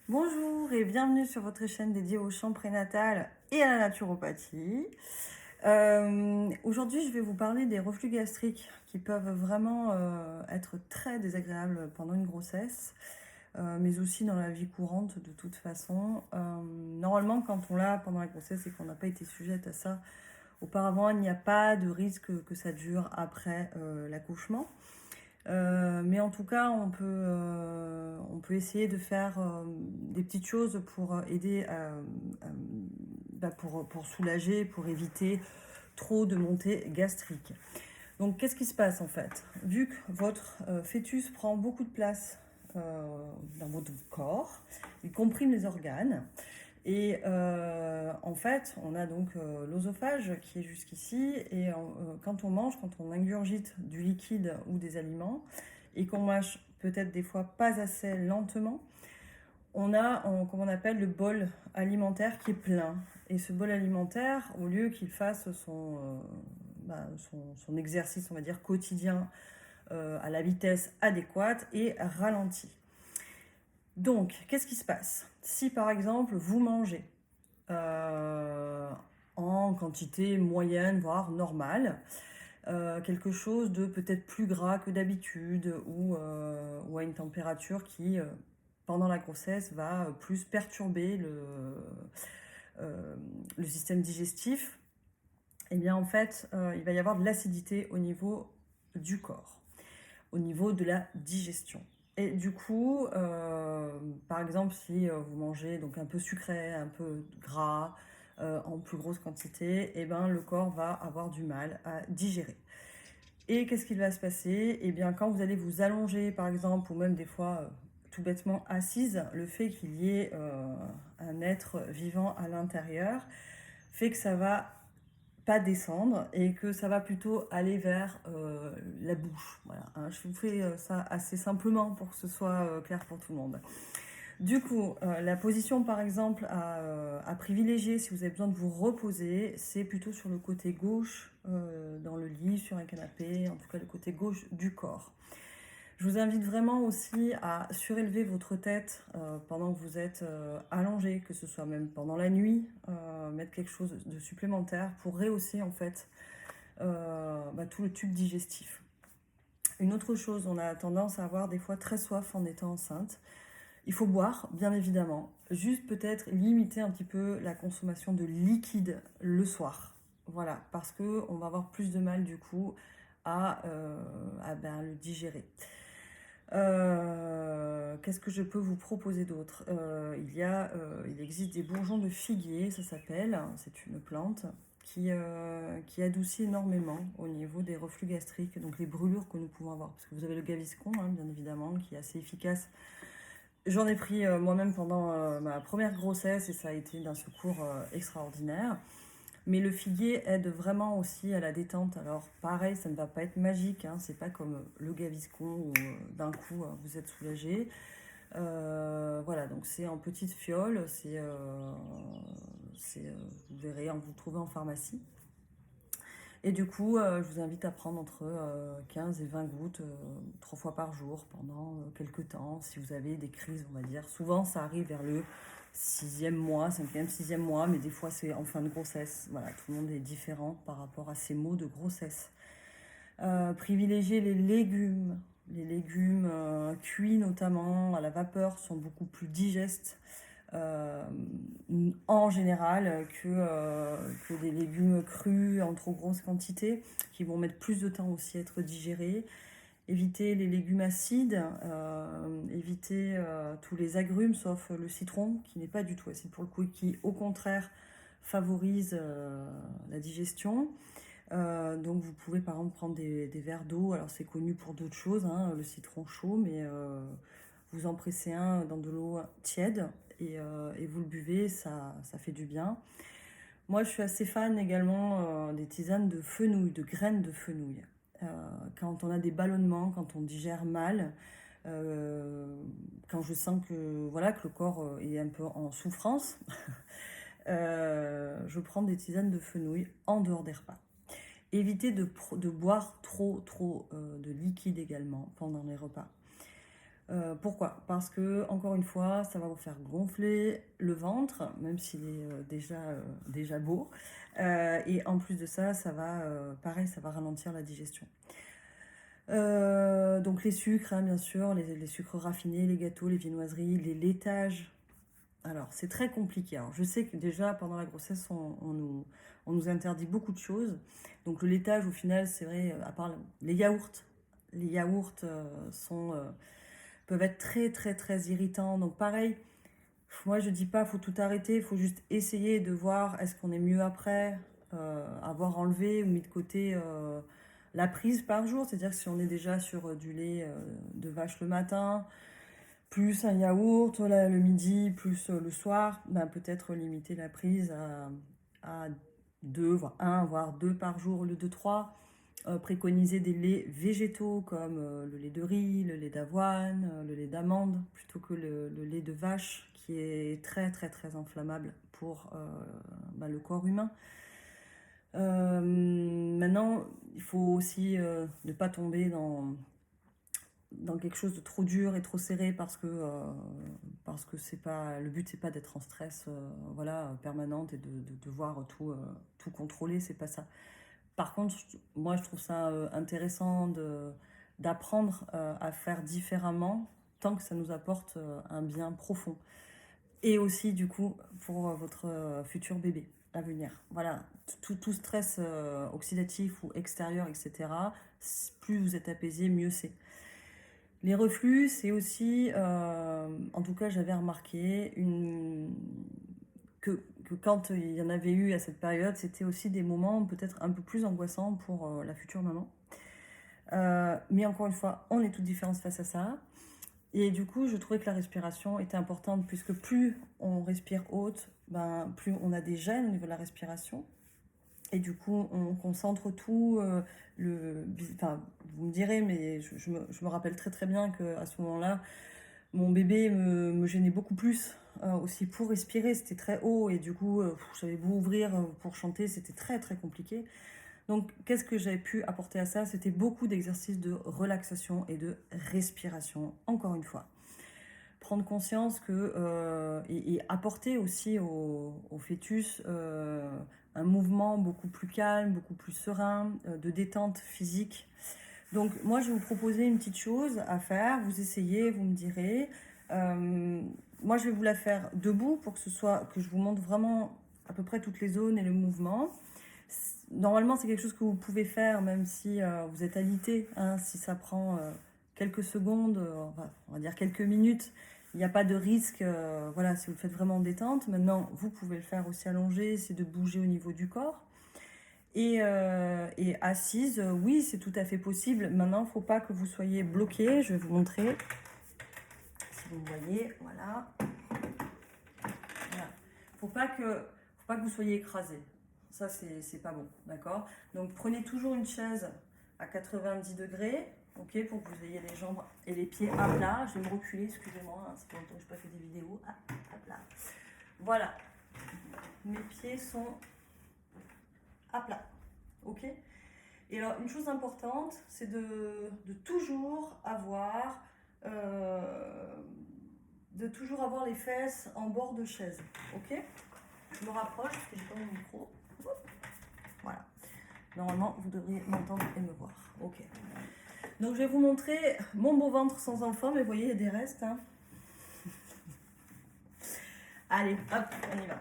Bonjour et bienvenue sur votre chaîne dédiée au chant prénatal et à la naturopathie. Aujourd'hui, je vais vous parler des reflux gastriques qui peuvent vraiment être très désagréables pendant une grossesse, mais aussi dans la vie courante de toute façon. Normalement, quand on l'a pendant la grossesse et qu'on n'a pas été sujette à ça auparavant, il n'y a pas de risque que ça dure après l'accouchement. Mais en tout cas, on peut essayer de faire des petites choses pour aider, pour soulager, pour éviter trop de montées gastriques. Donc, qu'est-ce qui se passe en fait? Vu que votre fœtus prend beaucoup de place dans votre corps, il comprime les organes, et en fait, on a donc l'œsophage qui est jusqu'ici, et quand on mange, quand on ingurgite du liquide ou des aliments, et qu'on mâche peut-être des fois pas assez lentement, on a, comme on appelle, le bol alimentaire qui est plein. Et ce bol alimentaire, au lieu qu'il fasse son exercice, on va dire, quotidien à la vitesse adéquate, est ralenti. Donc, qu'est-ce qui se passe? Si par exemple, vous mangez en quantité moyenne, voire normale, quelque chose de peut-être plus gras que d'habitude ou à une température qui, pendant la grossesse, va plus perturber le système digestif, et bien en fait, il va y avoir de l'acidité au niveau du corps, au niveau de la digestion. Et du coup, par exemple, si vous mangez donc un peu sucré, un peu gras, en plus grosse quantité, et ben, le corps va avoir du mal à digérer. Et qu'est-ce qu'il va se passer? Eh bien, quand vous allez vous allonger, par exemple, ou même des fois tout bêtement assise, le fait qu'il y ait un être vivant à l'intérieur fait que ça va pas descendre et que ça va plutôt aller vers la bouche. Voilà, hein. Je vous fais ça assez simplement pour que ce soit clair pour tout le monde. Du coup, la position par exemple à privilégier si vous avez besoin de vous reposer, c'est plutôt sur le côté gauche dans le lit, sur un canapé, en tout cas le côté gauche du corps. Je vous invite vraiment aussi à surélever votre tête pendant que vous êtes allongé, que ce soit même pendant la nuit, mettre quelque chose de supplémentaire pour rehausser en fait tout le tube digestif. Une autre chose, on a tendance à avoir des fois très soif en étant enceinte. Il faut boire, bien évidemment, juste peut-être limiter un petit peu la consommation de liquide le soir. Voilà, parce qu'on va avoir plus de mal du coup à le digérer. Qu'est-ce que je peux vous proposer d'autre? Il existe des bourgeons de figuier, ça s'appelle, c'est une plante qui adoucit énormément au niveau des reflux gastriques, donc les brûlures que nous pouvons avoir. Parce que vous avez le gaviscon, hein, bien évidemment, qui est assez efficace. J'en ai pris moi-même pendant ma première grossesse et ça a été d'un secours extraordinaire. Mais le figuier aide vraiment aussi à la détente. Alors pareil, ça ne va pas être magique, hein, c'est pas comme le gaviscon où d'un coup vous êtes soulagé. Voilà, donc c'est en petite fiole, vous verrez, vous le trouvez en pharmacie. Et du coup, je vous invite à prendre entre 15 et 20 gouttes 3 fois par jour pendant quelques temps, si vous avez des crises, on va dire. Souvent, ça arrive vers le 6e mois, 5e, 6e mois, mais des fois, c'est en fin de grossesse. Voilà, tout le monde est différent par rapport à ces maux de grossesse. Privilégier les légumes. Les légumes cuits, notamment à la vapeur, sont beaucoup plus digestes euh, en général que des légumes crus en trop grosse quantité qui vont mettre plus de temps aussi à être digérés. Éviter les légumes acides, éviter tous les agrumes sauf le citron qui n'est pas du tout acide pour le coup et qui au contraire favorise la digestion. Donc vous pouvez par exemple prendre des verres d'eau, alors c'est connu pour d'autres choses, hein, le citron chaud, mais vous en pressez un dans de l'eau tiède et vous le buvez, ça fait du bien. Moi je suis assez fan également des tisanes de fenouil, de graines de fenouil. Quand on a des ballonnements, quand on digère mal, quand je sens que, voilà, que le corps est un peu en souffrance, je prends des tisanes de fenouil en dehors des repas. Éviter de boire trop de liquide également pendant les repas. Pourquoi? Parce que, encore une fois, ça va vous faire gonfler le ventre, même s'il est déjà beau. Et en plus de ça, ça va, pareil, ça va ralentir la digestion. Donc les sucres, hein, bien sûr, les sucres raffinés, les gâteaux, les viennoiseries, les laitages. Alors, c'est très compliqué. Alors, je sais que déjà, pendant la grossesse, on nous interdit beaucoup de choses. Donc, le laitage, au final, c'est vrai, à part les yaourts. Les yaourts peuvent être très, très, très irritants. Donc, pareil, moi, je dis pas, faut tout arrêter. Il faut juste essayer de voir est-ce qu'on est mieux après, avoir enlevé ou mis de côté la prise par jour. C'est-à-dire que si on est déjà sur du lait de vache le matin, plus un yaourt le midi, plus le soir, ben peut-être limiter la prise à 2, voire 1, voire 2 par jour au lieu de 3. Préconiser des laits végétaux comme le lait de riz, le lait d'avoine, le lait d'amande, plutôt que le lait de vache qui est très très très inflammable pour le corps humain. Maintenant, il faut aussi ne pas tomber dans quelque chose de trop dur et trop serré parce que c'est pas le but, c'est pas d'être en stress voilà permanente et de devoir tout contrôler, c'est pas ça. Par contre, moi je trouve ça intéressant d'apprendre à faire différemment tant que ça nous apporte un bien profond, et aussi du coup pour votre futur bébé à venir. Voilà, tout stress oxydatif ou extérieur, etc., plus vous êtes apaisé, mieux c'est. Les reflux, c'est aussi, en tout cas j'avais remarqué, que quand il y en avait eu à cette période, c'était aussi des moments peut-être un peu plus angoissants pour la future maman. Mais encore une fois, on est toutes différentes face à ça. Et du coup, je trouvais que la respiration était importante, puisque plus on respire haute, ben, plus on a des gènes au niveau de la respiration. Et du coup, on concentre tout. Enfin, vous me direz, mais je me rappelle très très bien qu'à ce moment-là, mon bébé me gênait beaucoup plus aussi pour respirer. C'était très haut et du coup, j'avais beau ouvrir pour chanter, c'était très très compliqué. Donc, qu'est-ce que j'avais pu apporter à ça? C'était beaucoup d'exercices de relaxation et de respiration, encore une fois. Prendre conscience et apporter aussi au fœtus un mouvement beaucoup plus calme, beaucoup plus serein, de détente physique. Donc moi je vais vous proposer une petite chose à faire, vous essayez, vous me direz. Moi je vais vous la faire debout pour que je vous montre vraiment à peu près toutes les zones et le mouvement. Normalement c'est quelque chose que vous pouvez faire même si vous êtes alité, hein, si ça prend quelques secondes, on va dire quelques minutes. Il n'y a pas de risque, voilà, si vous le faites vraiment en détente. Maintenant, vous pouvez le faire aussi allongé, c'est de bouger au niveau du corps. Et assise, oui, c'est tout à fait possible. Maintenant, il ne faut pas que vous soyez bloqué. Je vais vous montrer, si vous voyez, voilà. Voilà. Faut pas que vous soyez écrasé. Ça, c'est pas bon, d'accord? Donc, prenez toujours une chaise à 90 degrés. Ok, pour que vous ayez les jambes et les pieds à plat. Je vais me reculer, excusez-moi, hein, ça fait longtemps que je n'ai pas fait des vidéos. Ah, à plat. Voilà. Mes pieds sont à plat. Ok. Et alors, une chose importante, c'est de toujours avoir les fesses en bord de chaise. Ok. Je me rapproche parce que j'ai pas mon micro. Voilà. Normalement, vous devriez m'entendre et me voir. Ok. Donc je vais vous montrer mon beau ventre sans enfant, mais vous voyez, il y a des restes. Hein. Allez, hop, on y va.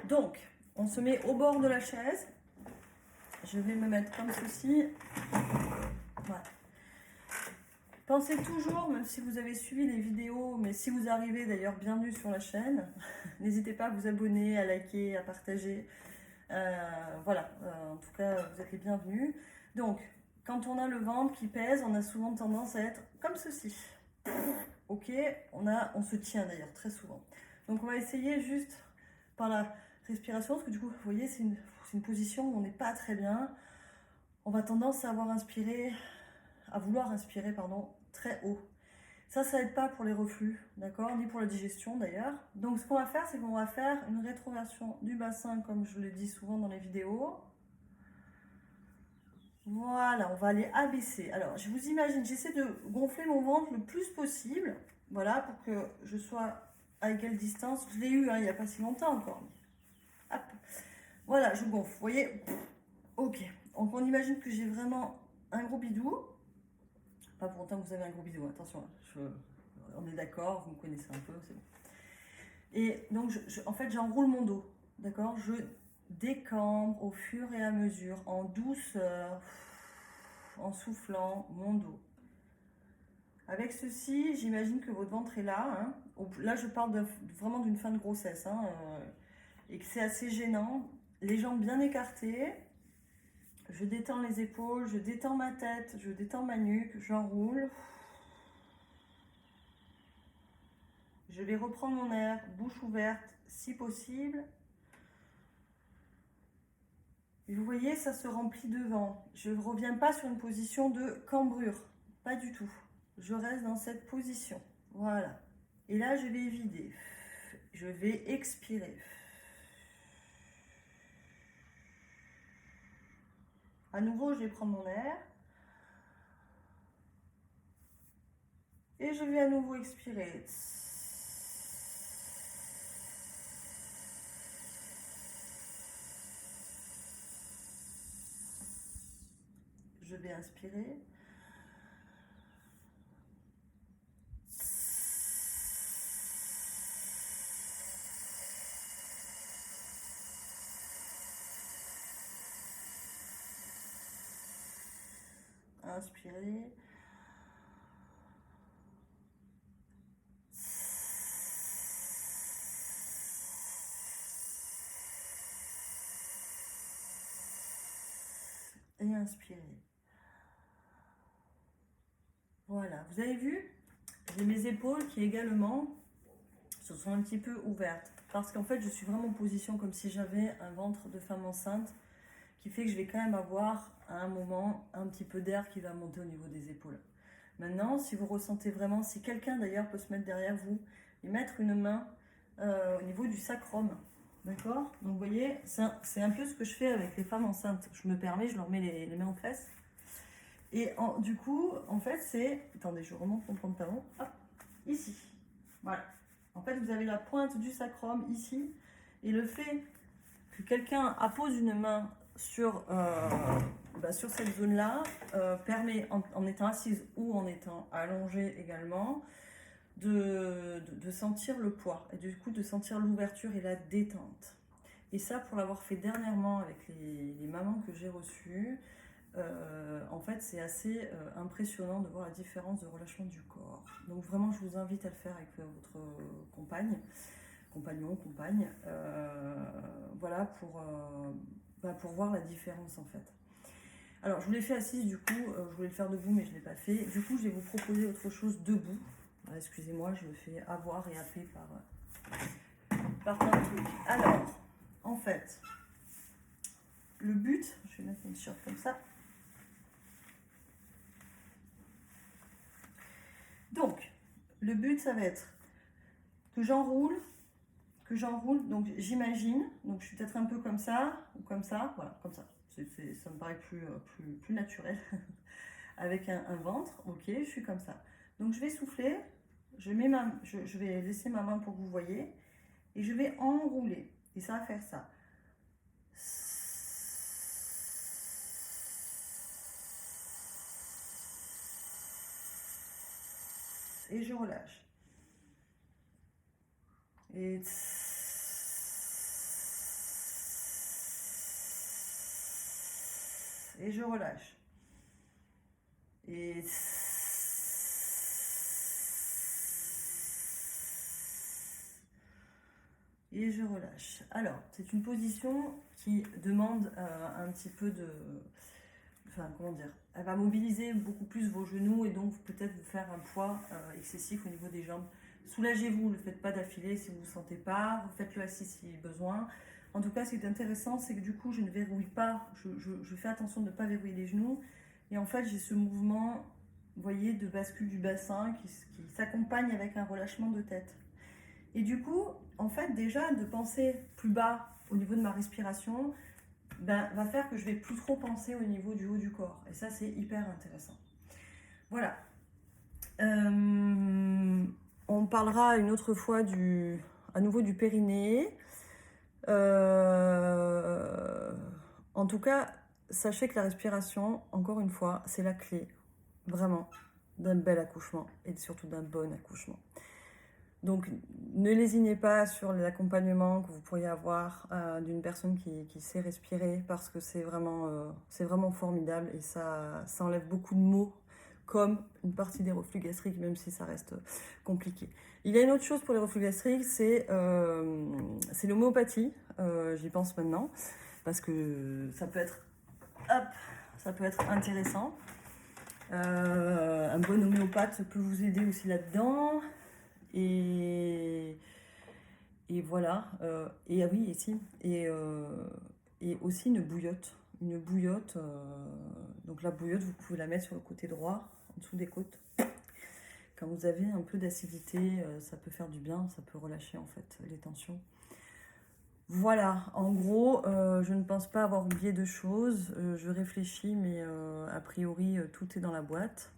Donc, on se met au bord de la chaise. Je vais me mettre comme ceci. Voilà. Pensez toujours, même si vous avez suivi les vidéos, mais si vous arrivez d'ailleurs, bienvenue sur la chaîne. N'hésitez pas à vous abonner, à liker, à partager. Voilà, en tout cas, vous êtes les bienvenus. Donc, quand on a le ventre qui pèse, on a souvent tendance à être comme ceci. Ok, on se tient d'ailleurs très souvent. Donc on va essayer juste par la respiration, parce que du coup, vous voyez, c'est une position où on n'est pas très bien. On va tendance à vouloir inspirer, pardon, très haut. Ça aide pas pour les reflux, d'accord, ni pour la digestion d'ailleurs. Donc ce qu'on va faire, c'est qu'on va faire une rétroversion du bassin, comme je le dis souvent dans les vidéos. Voilà, on va aller abaisser. Alors, je vous imagine, j'essaie de gonfler mon ventre le plus possible. Voilà, pour que je sois à égale distance. Je l'ai eu, hein, il n'y a pas si longtemps encore. Hop. Voilà, je gonfle, vous voyez. Ok, donc on imagine que j'ai vraiment un gros bidou. Pas pour autant que vous avez un gros bidou, attention. On est d'accord, vous me connaissez un peu, c'est bon. Et donc, en fait, j'enroule mon dos, d'accord? Je décambre au fur et à mesure, en douceur, en soufflant mon dos. Avec ceci, j'imagine que votre ventre est là. Hein. Là, je parle vraiment d'une fin de grossesse, hein, et que c'est assez gênant. Les jambes bien écartées. Je détends les épaules, je détends ma tête, je détends ma nuque, j'enroule. Je vais reprendre mon air, bouche ouverte, si possible. Et vous voyez, ça se remplit devant. Je ne reviens pas sur une position de cambrure, pas du tout. Je reste dans cette position. Voilà. Et là, je vais vider. Je vais expirer. À nouveau, je vais prendre mon air. Et je vais à nouveau expirer. Je vais inspirer. Inspirer. Et inspirer. Voilà, vous avez vu, j'ai mes épaules qui également se sont un petit peu ouvertes. Parce qu'en fait, je suis vraiment en position comme si j'avais un ventre de femme enceinte qui fait que je vais quand même avoir à un moment un petit peu d'air qui va monter au niveau des épaules. Maintenant, si vous ressentez vraiment, si quelqu'un d'ailleurs peut se mettre derrière vous et mettre une main au niveau du sacrum, d'accord? Donc vous voyez, c'est un peu ce que je fais avec les femmes enceintes. Je me permets, je leur mets les mains aux fesses. Et du coup, en fait, c'est... Attendez, je remonte mon pantalon. Hop, ici. Voilà. En fait, vous avez la pointe du sacrum ici. Et le fait que quelqu'un appose une main sur cette zone-là permet, en étant assise ou en étant allongée également, de sentir le poids. Et du coup, de sentir l'ouverture et la détente. Et ça, pour l'avoir fait dernièrement avec les mamans que j'ai reçues, en fait, c'est assez impressionnant de voir la différence de relâchement du corps. Donc vraiment, je vous invite à le faire avec votre compagne, compagnon, compagne, voilà, pour voir la différence en fait. Alors, je vous l'ai fait assise, du coup, je voulais le faire debout, mais je ne l'ai pas fait. Du coup, je vais vous proposer autre chose debout. Excusez-moi, je me fais avoir et happer par plein de trucs. Alors, en fait, le but, je vais mettre une short comme ça. Donc, le but, ça va être que j'enroule, donc j'imagine, donc je suis peut-être un peu comme ça, ou comme ça, voilà, comme ça. Ça me paraît plus naturel, avec un ventre, ok, je suis comme ça. Donc je vais souffler, je vais laisser ma main pour que vous voyez, et je vais enrouler, et ça va faire ça. Et je relâche. Et je relâche. Et je relâche. Alors, c'est une position qui demande un petit peu de... Enfin, comment dire? Elle va mobiliser beaucoup plus vos genoux et donc peut-être vous faire un poids excessif au niveau des jambes. Soulagez-vous, ne le faites pas d'affilée si vous ne vous sentez pas, faites-le assis si besoin. En tout cas, ce qui est intéressant, c'est que du coup, je ne verrouille pas, je fais attention de ne pas verrouiller les genoux. Et en fait, j'ai ce mouvement, vous voyez, de bascule du bassin qui s'accompagne avec un relâchement de tête. Et du coup, en fait, déjà, de penser plus bas au niveau de ma respiration, va faire que je vais plus trop penser au niveau du haut du corps. Et ça, c'est hyper intéressant. Voilà. On On parlera une autre fois à nouveau du périnée. En tout cas, sachez que la respiration, encore une fois, c'est la clé, vraiment, d'un bel accouchement et surtout d'un bon accouchement. Donc, ne lésinez pas sur l'accompagnement que vous pourriez avoir d'une personne qui sait respirer parce que c'est vraiment formidable et ça enlève beaucoup de maux comme une partie des reflux gastriques, même si ça reste compliqué. Il y a une autre chose pour les reflux gastriques, c'est l'homéopathie. J'y pense maintenant parce que ça peut être intéressant. Un bon homéopathe peut vous aider aussi là-dedans. Et voilà. Et ah oui, et aussi une bouillotte. Une bouillotte. Donc la bouillotte, vous pouvez la mettre sur le côté droit, en dessous des côtes. Quand vous avez un peu d'acidité, ça peut faire du bien, ça peut relâcher en fait les tensions. Voilà, en gros, je ne pense pas avoir oublié de choses. Je réfléchis, mais a priori, tout est dans la boîte.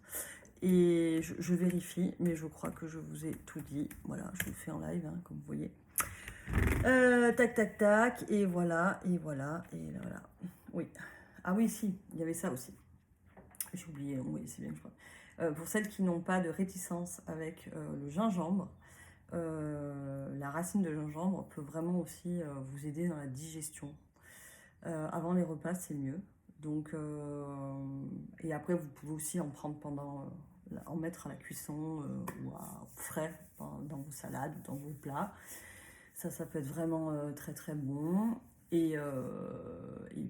Et je vérifie, mais je crois que je vous ai tout dit. Voilà, je le fais en live, hein, comme vous voyez. Tac, tac, tac. Et voilà, et voilà, et là, voilà. Oui. Ah oui, si, il y avait ça aussi. J'ai oublié, oui, c'est bien, je crois. Pour celles qui n'ont pas de réticence avec le gingembre, la racine de gingembre peut vraiment aussi vous aider dans la digestion. Avant les repas, c'est mieux. Donc, et après, vous pouvez aussi en prendre en mettre à la cuisson ou au frais dans vos salades ou dans vos plats. Ça peut être vraiment très très bon. Et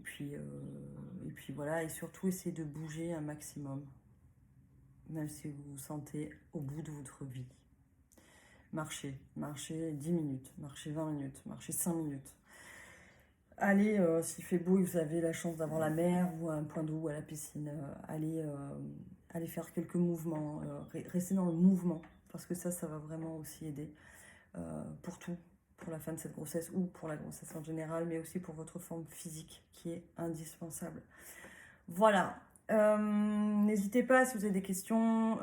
puis voilà, et surtout essayez de bouger un maximum, même si vous vous sentez au bout de votre vie. Marchez 10 minutes, marchez 20 minutes, marchez 5 minutes. Allez, s'il fait beau et vous avez la chance d'avoir la mer ou un point d'eau ou à la piscine, allez faire quelques mouvements, restez dans le mouvement, parce que ça va vraiment aussi aider pour tout, pour la fin de cette grossesse ou pour la grossesse en général, mais aussi pour votre forme physique qui est indispensable. Voilà. N'hésitez pas si vous avez des questions.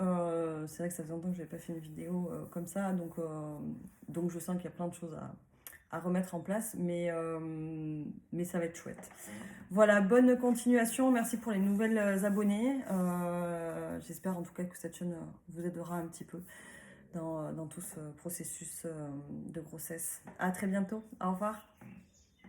C'est vrai que ça fait longtemps que je n'avais pas fait une vidéo comme ça, donc je sens qu'il y a plein de choses à remettre en place, mais ça va être chouette. Voilà, bonne continuation. Merci pour les nouvelles abonnés. J'espère en tout cas que cette chaîne vous aidera un petit peu dans tout ce processus de grossesse. À très bientôt. Au revoir.